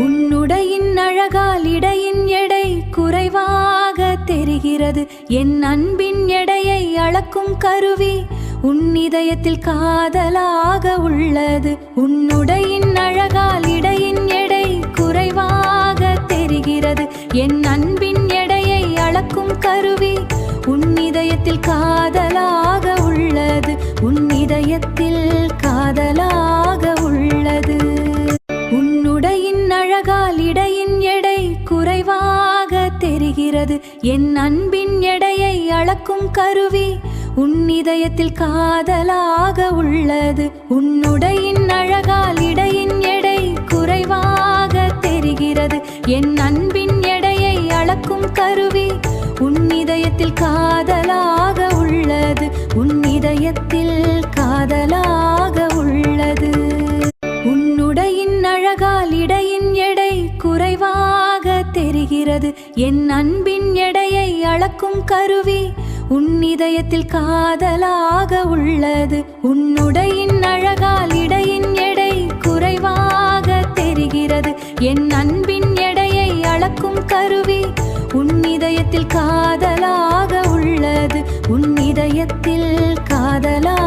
உன்னுடையின் அழகால் இடையின் எடை குறைவாக தெரிகிறது. என் அன்பின் எடையை அளக்கும் கருவி உன் இதயத்தில் காதலாக உள்ளது. உன்னுடையின் அழகால் இடையின் எடை குறைவாக தெரிகிறது. என் அன்பின் எடையை அளக்கும் கருவி உன் இதயத்தில் காதலாக உள்ளது. உன் இதயத்தில் காதலாக உள்ளது. உன்னுடையின் அழகால் இடையின் எடை குறைவாக தெரிகிறது. என் அன்பின் எடையை அளக்கும் கருவி உன் இதயத்தில் காதலாக உள்ளது. உன்னுடையின் அழகால் இடையின் எடை குறைவாக தெரிகிறது. என் அன்பின் எடையை அளக்கும் கருவி உன் இதயத்தில் காதலாக உள்ளது. உன் இதயத்தில் காதலாக உள்ளது. உன்னுடையின் அழகால் இடையின் எடை குறைவாக தெரிகிறது. என் அன்பின் எடையை அளக்கும் கருவி உன் இதயத்தில் காதலாக உள்ளது. உன்னுடையின் அழகால் இடையின் எடை குறைவாக தெரிகிறது. என் அன்பின் எடையை அளக்கும் கருவி உன் இதயத்தில் காதலாக உள்ளது. உன் இதயத்தில் காதலாக